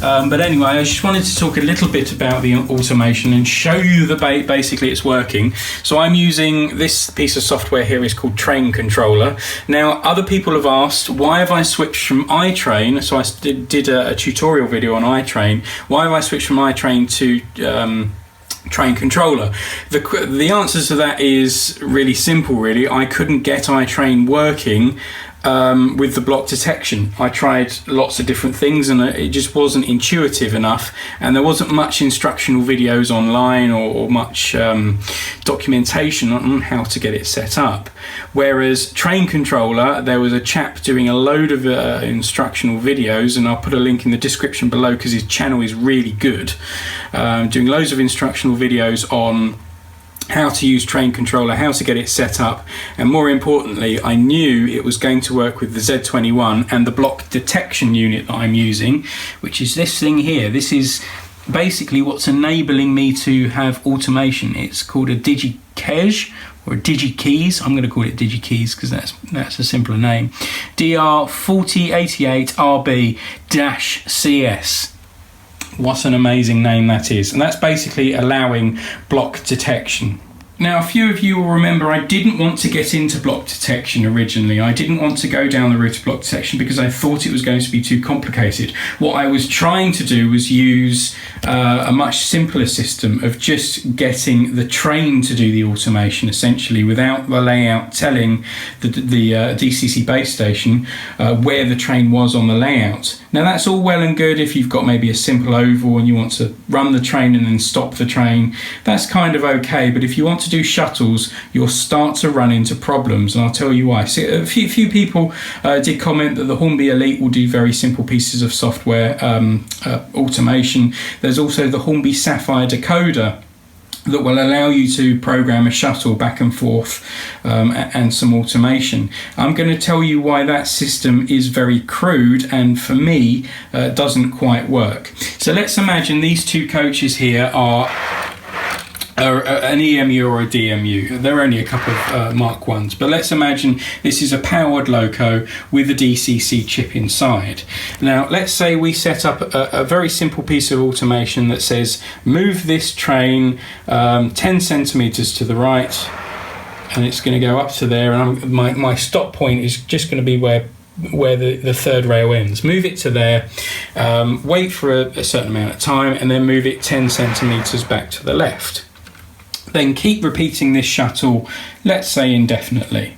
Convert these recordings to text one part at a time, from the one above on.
But anyway, I just wanted to talk a little bit about the automation and show you that basically it's working. So I'm using this piece of software here, is called Train Controller. Now, other people have asked, why have I switched from iTrain? So I did a tutorial video on iTrain. Why have I switched from iTrain to Train Controller? The answer to that is really simple, really. I couldn't get iTrain working with the block detection. I tried lots of different things and it just wasn't intuitive enough, and there wasn't much instructional videos online or much documentation on how to get it set up. Whereas Train Controller, there was a chap doing a load of instructional videos, and I'll put a link in the description below because his channel is really good, doing loads of instructional videos on how to use Train Controller, how to get it set up, and more importantly, I knew it was going to work with the Z21 and the block detection unit that I'm using, which is this thing here. This is basically what's enabling me to have automation. It's called a DigiKey or a DigiKeys. I'm going to call it DigiKeys because that's a simpler name. DR4088RB-CS. What an amazing name that is. And that's basically allowing block detection. Now, a few of you will remember I didn't want to get into block detection originally. I didn't want to go down the route of block detection because I thought it was going to be too complicated. What I was trying to do was use a much simpler system of just getting the train to do the automation, essentially, without the layout telling the DCC base station where the train was on the layout. Now, that's all well and good if you've got maybe a simple oval and you want to run the train and then stop the train. That's kind of okay, but if you want to do shuttles, you'll start to run into problems, and I'll tell you why. So a few people did comment that the Hornby Elite will do very simple pieces of software automation. There's also the Hornby Sapphire decoder that will allow you to program a shuttle back and forth and some automation. I'm going to tell you why that system is very crude and for me doesn't quite work. So let's imagine these two coaches here are an EMU or a DMU. They're only a couple of Mark 1s, but let's imagine this is a powered loco with a DCC chip inside. Now, let's say we set up a very simple piece of automation that says move this train 10 centimeters to the right, and it's going to go up to there, and my stop point is just going to be where the third rail ends. Move it to there, wait for a certain amount of time, and then move it 10 centimeters back to the left. Then keep repeating this shuttle, let's say indefinitely.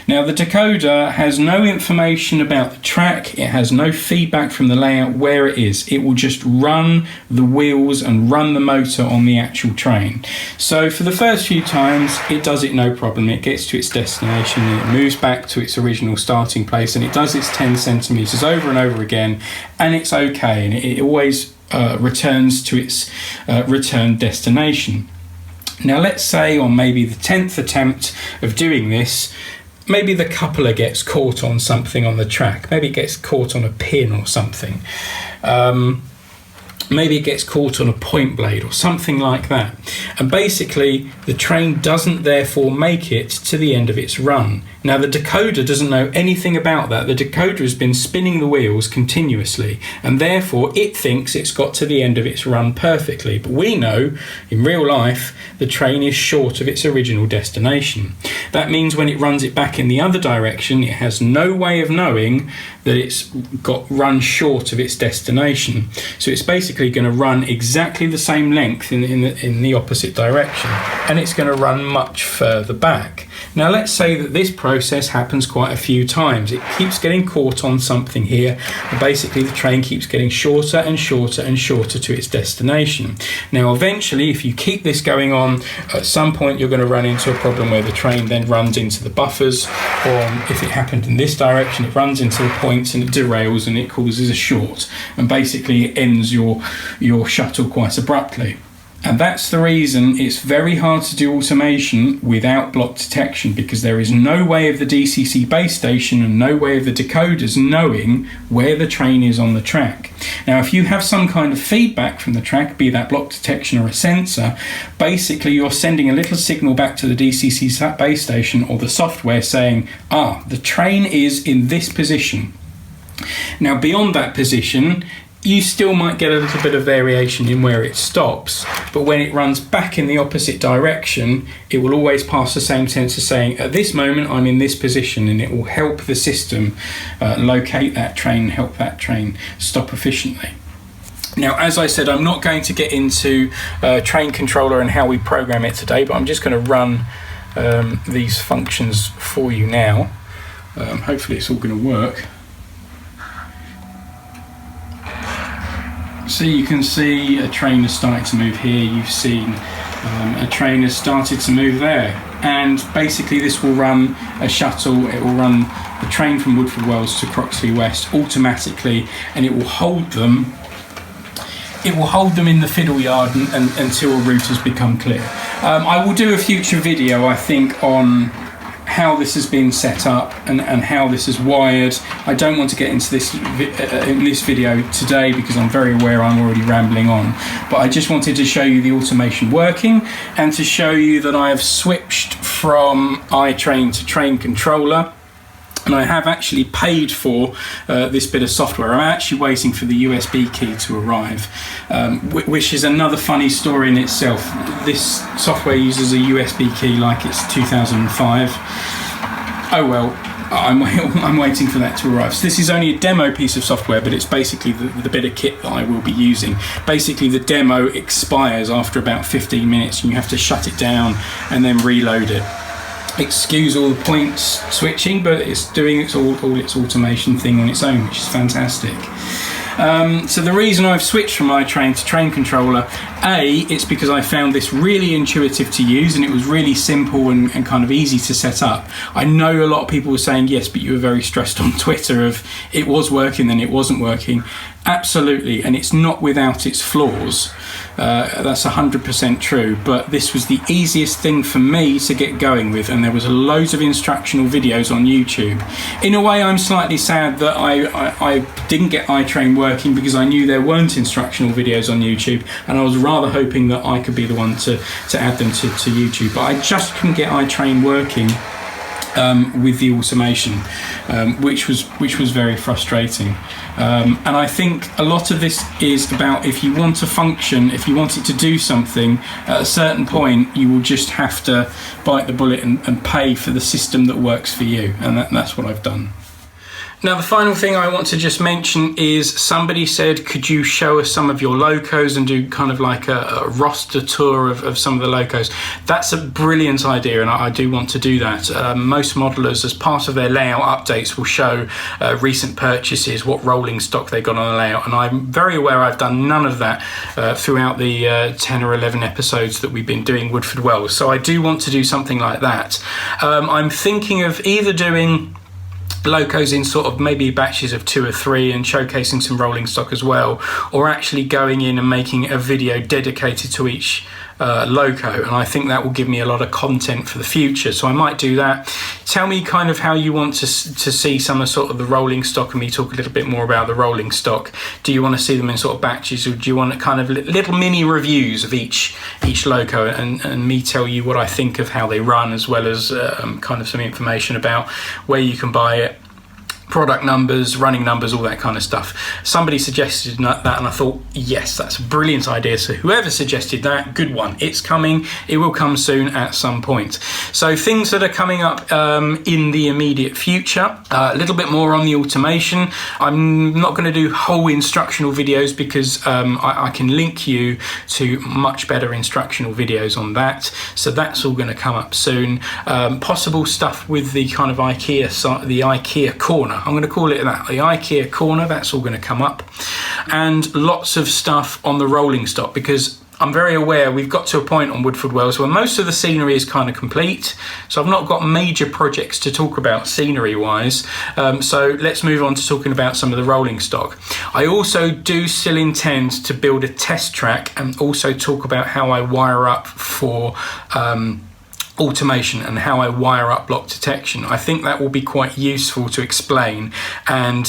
Now, the decoder has no information about the track, it has no feedback from the layout where it is. It will just run the wheels and run the motor on the actual train. So for the first few times, it does it no problem. It gets to its destination, it moves back to its original starting place, and it does its 10 centimeters over and over again, and it's okay, and it always returns to its return destination. Now, let's say on maybe the 10th attempt of doing this, maybe the coupler gets caught on something on the track. Maybe it gets caught on a pin or something. Maybe it gets caught on a point blade or something like that. And basically, the train doesn't therefore make it to the end of its run. Now, the decoder doesn't know anything about that. The decoder has been spinning the wheels continuously, and therefore it thinks it's got to the end of its run perfectly. But we know, in real life, the train is short of its original destination. That means when it runs it back in the other direction, it has no way of knowing that it's got run short of its destination. So it's basically going to run exactly the same length in the opposite direction, and it's going to run much further back. Now, let's say that this process happens quite a few times. It keeps getting caught on something here, and basically the train keeps getting shorter and shorter and shorter to its destination. Now, eventually, if you keep this going on, at some point you're going to run into a problem where the train then runs into the buffers, or if it happened in this direction, it runs into the points and it derails and it causes a short, and basically it ends your shuttle quite abruptly. And that's the reason it's very hard to do automation without block detection, because there is no way of the DCC base station and no way of the decoders knowing where the train is on the track. Now, if you have some kind of feedback from the track, be that block detection or a sensor, basically you're sending a little signal back to the DCC base station or the software saying, the train is in this position. Now, beyond that position, you still might get a little bit of variation in where it stops, but when it runs back in the opposite direction, it will always pass the same sensor saying, at this moment I'm in this position, and it will help the system locate that train, help that train stop efficiently. Now, as I said, I'm not going to get into train controller and how we program it today, but I'm just going to run these functions for you now. Hopefully it's all going to work. So you can see a train has started to move here. You've seen a train has started to move there. And basically this will run a shuttle. It will run the train from Woodford Wells to Croxley West automatically, and it will hold them. It will hold them in the fiddle yard until a route has become clear. I will do a future video, I think, on how this has been set up and how this is wired. I don't want to get into this in this video today because I'm very aware I'm already rambling on, but I just wanted to show you the automation working and to show you that I have switched from iTrain to train controller. And I have actually paid for this bit of software. I'm actually waiting for the USB key to arrive, which is another funny story in itself. This software uses a USB key like it's 2005. Oh well, I'm waiting for that to arrive. So this is only a demo piece of software, but it's basically the bit of kit that I will be using. Basically, the demo expires after about 15 minutes, and you have to shut it down and then reload it. Excuse all the points switching, but it's doing all its automation thing on its own, which is fantastic. So the reason I've switched from iTrain to train controller, it's because I found this really intuitive to use, and it was really simple and kind of easy to set up. I know a lot of people were saying, yes, but you were very stressed on Twitter of it was working, then it wasn't working. Absolutely, and it's not without its flaws. That's 100% true, but this was the easiest thing for me to get going with, and there was loads of instructional videos on YouTube. In a way, I'm slightly sad that I didn't get iTrain working because I knew there weren't instructional videos on YouTube, and I was rather hoping that I could be the one to add them to YouTube, but I just couldn't get iTrain working with the automation, which was very frustrating. And I think a lot of this is about, if you want to function, if you want it to do something, at a certain point you will just have to bite the bullet and pay for the system that works for you, and that's what I've done. Now, the final thing I want to just mention is somebody said, could you show us some of your locos and do kind of like a roster tour of some of the locos? That's a brilliant idea, and I do want to do that. Most modelers, as part of their layout updates, will show recent purchases, what rolling stock they got on the layout, and I'm very aware I've done none of that throughout the 10 or 11 episodes that we've been doing Woodford Wells, so I do want to do something like that. I'm thinking of either doing locos in sort of maybe batches of 2 or 3 and showcasing some rolling stock as well, or actually going in and making a video dedicated to each loco, and I think that will give me a lot of content for the future, so I might do that. Tell me kind of how you want to see some of sort of the rolling stock, and me talk a little bit more about the rolling stock. Do you want to see them in sort of batches, or do you want kind of little mini reviews of each loco, and me tell you what I think of how they run, as well as kind of some information about where you can buy it, product numbers, running numbers, all that kind of stuff. Somebody suggested that, and I thought, yes, that's a brilliant idea. So whoever suggested that, good one. It's coming. It will come soon at some point. So things that are coming up in the immediate future, a little bit more on the automation. I'm not going to do whole instructional videos because I can link you to much better instructional videos on that. So that's all going to come up soon. Possible stuff with the kind of the IKEA corner. I'm going to call it that, the IKEA corner. That's all going to come up, and lots of stuff on the rolling stock, because I'm very aware we've got to a point on Woodford Wells where most of the scenery is kind of complete, so I've not got major projects to talk about scenery wise, so let's move on to talking about some of the rolling stock. I also do still intend to build a test track and also talk about how I wire up for automation and how I wire up block detection. I think that will be quite useful to explain, and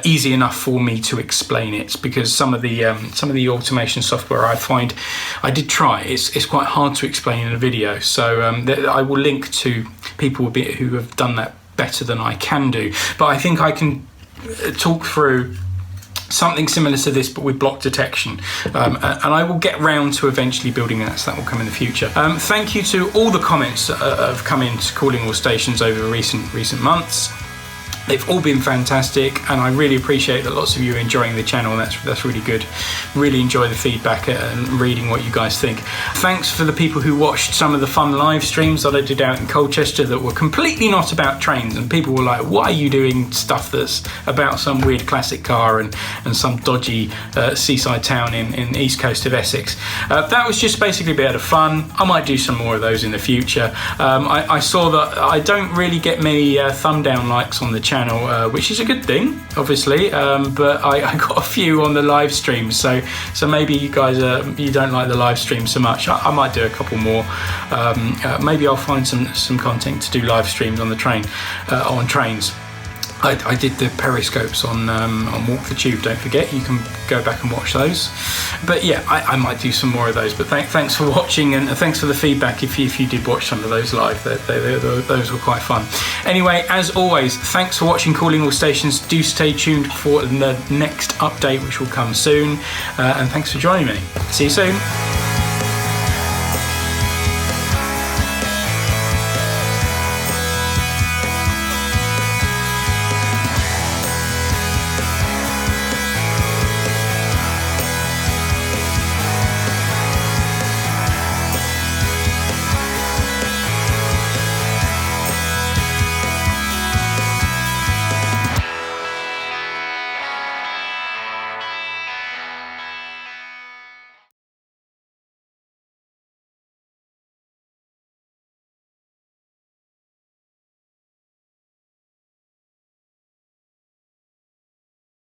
easy enough for me to explain it, because some of the automation software I find, I did try, it's quite hard to explain in a video, so I will link to people who have done that better than I can do, but I think I can talk through something similar to this, but with block detection, and I will get round to eventually building that, so that will come in the future. Thank you to all the comments that have come into Calling All Stations over recent months. They've all been fantastic, and I really appreciate that lots of you are enjoying the channel. That's really good. Really enjoy the feedback and reading what you guys think. Thanks for the people who watched some of the fun live streams that I did out in Colchester that were completely not about trains, and people were like, why are you doing stuff that's about some weird classic car and some dodgy seaside town in the east coast of Essex? That was just basically a bit of fun. I might do some more of those in the future. I saw that I don't really get many thumb down likes on the channel, which is a good thing, obviously, but I got a few on the live streams, so maybe you guys you don't like the live stream so much. I might do a couple more. Maybe I'll find some content to do live streams on the train, on trains. I did the periscopes on Walk the Tube, don't forget, you can go back and watch those. But yeah, I might do some more of those, but thanks for watching, and thanks for the feedback if you did watch some of those live. Those were quite fun. Anyway, as always, thanks for watching Calling All Stations. Do stay tuned for the next update, which will come soon, and thanks for joining me. See you soon.